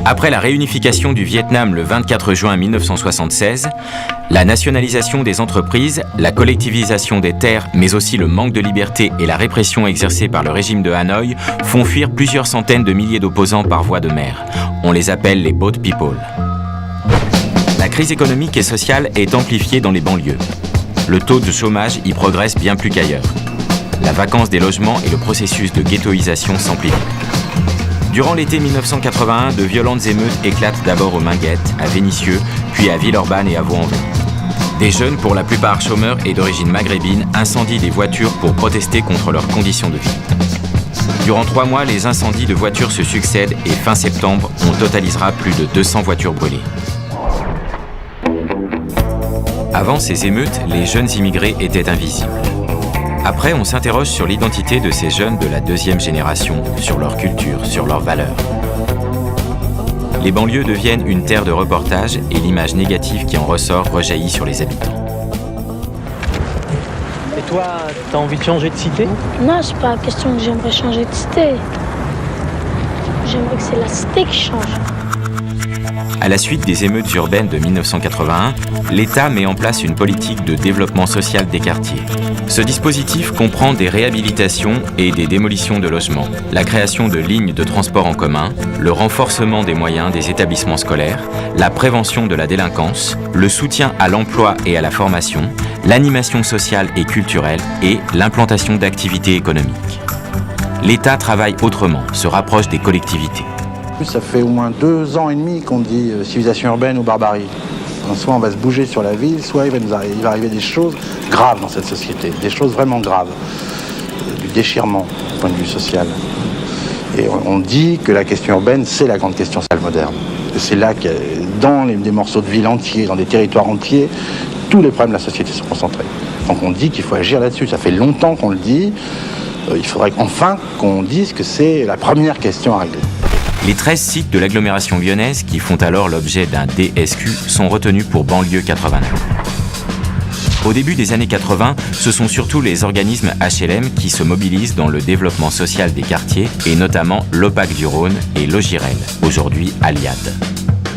Après la réunification du Vietnam le 24 juin 1976, la nationalisation des entreprises, la collectivisation des terres, mais aussi le manque de liberté et la répression exercée par le régime de Hanoï font fuir plusieurs centaines de milliers d'opposants par voie de mer. On les appelle les boat people. La crise économique et sociale est amplifiée dans les banlieues. Le taux de chômage y progresse bien plus qu'ailleurs. La vacance des logements et le processus de ghettoisation s'amplifient. Durant l'été 1981, de violentes émeutes éclatent d'abord aux Minguettes, à Vénissieux, puis à Villeurbanne et à Vaux-en-Velin. Des jeunes, pour la plupart chômeurs et d'origine maghrébine, incendient des voitures pour protester contre leurs conditions de vie. Durant 3 mois, les incendies de voitures se succèdent et fin septembre, on totalisera plus de 200 voitures brûlées. Avant ces émeutes, les jeunes immigrés étaient invisibles. Après, on s'interroge sur l'identité de ces jeunes de la deuxième génération, sur leur culture, sur leurs valeurs. Les banlieues deviennent une terre de reportage et l'image négative qui en ressort rejaillit sur les habitants. Et toi, t'as envie de changer de cité? Non, c'est pas la question que j'aimerais changer de cité. J'aimerais que c'est la cité qui change. À la suite des émeutes urbaines de 1981, l'État met en place une politique de développement social des quartiers. Ce dispositif comprend des réhabilitations et des démolitions de logements, la création de lignes de transport en commun, le renforcement des moyens des établissements scolaires, la prévention de la délinquance, le soutien à l'emploi et à la formation, l'animation sociale et culturelle et l'implantation d'activités économiques. L'État travaille autrement, se rapproche des collectivités. Ça fait au moins 2 ans et demi qu'on dit civilisation urbaine ou barbarie. Soit on va se bouger sur la ville, soit il va arriver des choses graves dans cette société, des choses vraiment graves, du déchirement du point de vue social. Et on dit que la question urbaine, c'est la grande question sociale moderne. C'est là que dans des morceaux de ville entiers, dans des territoires entiers, tous les problèmes de la société sont concentrés. Donc on dit qu'il faut agir là-dessus. Ça fait longtemps qu'on le dit. Il faudrait enfin qu'on dise que c'est la première question à régler. Les 13 sites de l'agglomération lyonnaise qui font alors l'objet d'un DSQ sont retenus pour banlieue 89. Au début des années 80, ce sont surtout les organismes HLM qui se mobilisent dans le développement social des quartiers et notamment l'OPAC du Rhône et Logirel, aujourd'hui Aliad.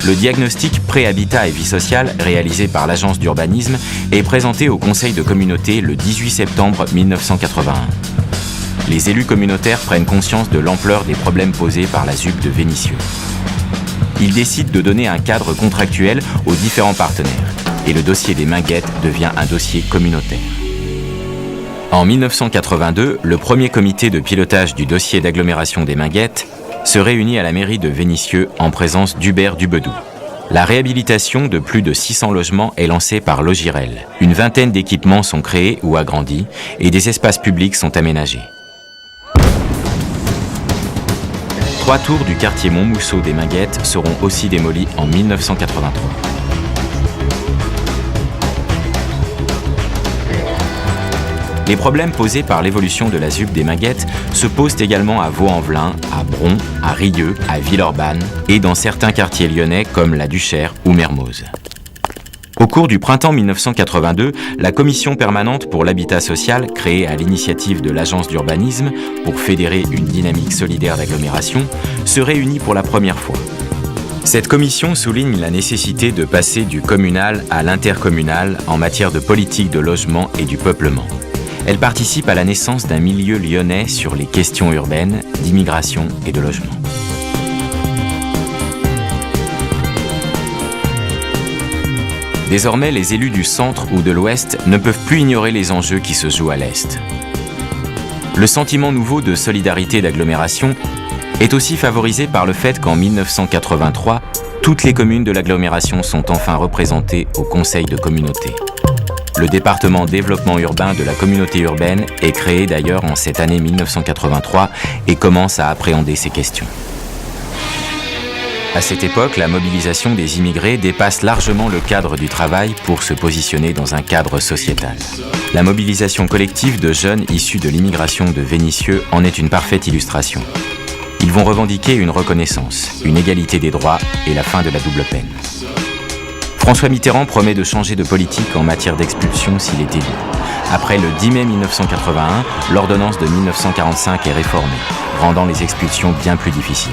Le diagnostic pré-habitat et vie sociale réalisé par l'agence d'urbanisme est présenté au conseil de communauté le 18 septembre 1981. Les élus communautaires prennent conscience de l'ampleur des problèmes posés par la ZUP de Vénissieux. Ils décident de donner un cadre contractuel aux différents partenaires et le dossier des Minguettes devient un dossier communautaire. En 1982, le premier comité de pilotage du dossier d'agglomération des Minguettes se réunit à la mairie de Vénissieux en présence d'Hubert Dubedou. La réhabilitation de plus de 600 logements est lancée par Logirel. Une vingtaine d'équipements sont créés ou agrandis et des espaces publics sont aménagés. 3 tours du quartier Montmousseau des Minguettes seront aussi démolis en 1983. Les problèmes posés par l'évolution de la ZUP des Minguettes se posent également à Vaux-en-Velin, à Bron, à Rieux, à Villeurbanne et dans certains quartiers lyonnais comme la Duchère ou Mermoz. Au cours du printemps 1982, la commission permanente pour l'habitat social, créée à l'initiative de l'agence d'urbanisme pour fédérer une dynamique solidaire d'agglomération, se réunit pour la première fois. Cette commission souligne la nécessité de passer du communal à l'intercommunal en matière de politique de logement et du peuplement. Elle participe à la naissance d'un milieu lyonnais sur les questions urbaines, d'immigration et de logement. Désormais, les élus du centre ou de l'ouest ne peuvent plus ignorer les enjeux qui se jouent à l'est. Le sentiment nouveau de solidarité d'agglomération est aussi favorisé par le fait qu'en 1983, toutes les communes de l'agglomération sont enfin représentées au conseil de communauté. Le département développement urbain de la communauté urbaine est créé d'ailleurs en cette année 1983 et commence à appréhender ces questions. À cette époque, la mobilisation des immigrés dépasse largement le cadre du travail pour se positionner dans un cadre sociétal. La mobilisation collective de jeunes issus de l'immigration de Vénissieux en est une parfaite illustration. Ils vont revendiquer une reconnaissance, une égalité des droits et la fin de la double peine. François Mitterrand promet de changer de politique en matière d'expulsion s'il est élu. Après le 10 mai 1981, l'ordonnance de 1945 est réformée, rendant les expulsions bien plus difficiles.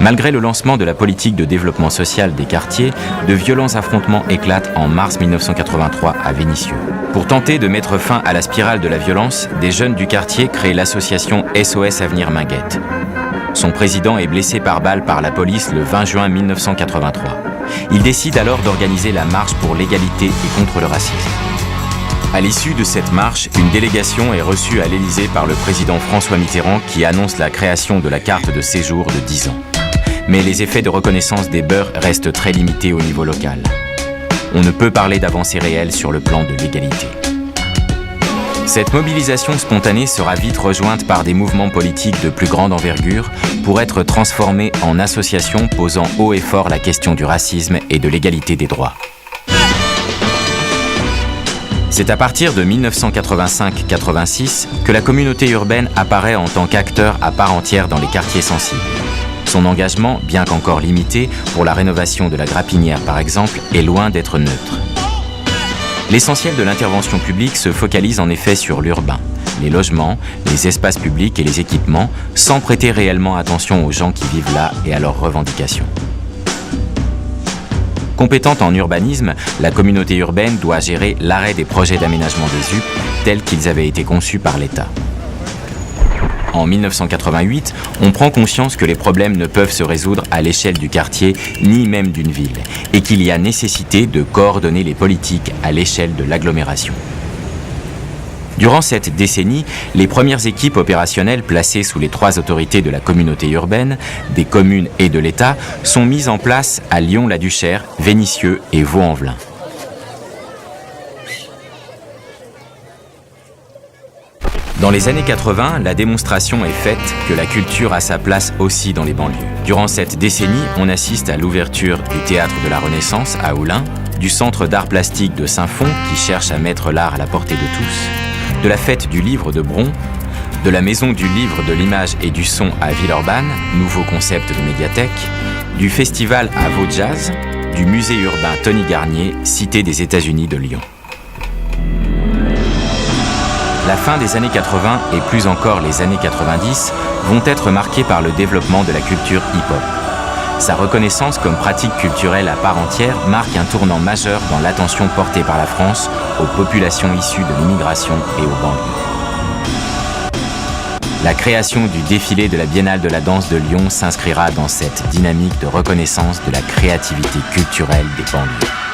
Malgré le lancement de la politique de développement social des quartiers, de violents affrontements éclatent en mars 1983 à Vénissieux. Pour tenter de mettre fin à la spirale de la violence, des jeunes du quartier créent l'association SOS Avenir Minguette. Son président est blessé par balle par la police le 20 juin 1983. Il décide alors d'organiser la marche pour l'égalité et contre le racisme. À l'issue de cette marche, une délégation est reçue à l'Élysée par le président François Mitterrand qui annonce la création de la carte de séjour de 10 ans. Mais les effets de reconnaissance des beurs restent très limités au niveau local. On ne peut parler d'avancée réelle sur le plan de l'égalité. Cette mobilisation spontanée sera vite rejointe par des mouvements politiques de plus grande envergure pour être transformés en associations posant haut et fort la question du racisme et de l'égalité des droits. C'est à partir de 1985-86 que la communauté urbaine apparaît en tant qu'acteur à part entière dans les quartiers sensibles. Son engagement, bien qu'encore limité, pour la rénovation de la Grapinière par exemple, est loin d'être neutre. L'essentiel de l'intervention publique se focalise en effet sur l'urbain, les logements, les espaces publics et les équipements, sans prêter réellement attention aux gens qui vivent là et à leurs revendications. Compétente en urbanisme, la communauté urbaine doit gérer l'arrêt des projets d'aménagement des UP tels qu'ils avaient été conçus par l'État. En 1988, on prend conscience que les problèmes ne peuvent se résoudre à l'échelle du quartier ni même d'une ville et qu'il y a nécessité de coordonner les politiques à l'échelle de l'agglomération. Durant cette décennie, les premières équipes opérationnelles placées sous les 3 autorités de la communauté urbaine, des communes et de l'État sont mises en place à Lyon-la-Duchère, Vénissieux et Vaux-en-Velin. Dans les années 80, la démonstration est faite que la culture a sa place aussi dans les banlieues. Durant cette décennie, on assiste à l'ouverture du Théâtre de la Renaissance à Oullins, du Centre d'art plastique de Saint-Fond qui cherche à mettre l'art à la portée de tous, de la Fête du Livre de Bron, de la Maison du Livre de l'Image et du Son à Villeurbanne, nouveau concept de médiathèque, du Festival à Vaud Jazz, du Musée urbain Tony Garnier, cité des États-Unis de Lyon. La fin des années 80 et plus encore les années 90 vont être marquées par le développement de la culture hip-hop. Sa reconnaissance comme pratique culturelle à part entière marque un tournant majeur dans l'attention portée par la France aux populations issues de l'immigration et aux banlieues. La création du défilé de la Biennale de la danse de Lyon s'inscrira dans cette dynamique de reconnaissance de la créativité culturelle des banlieues.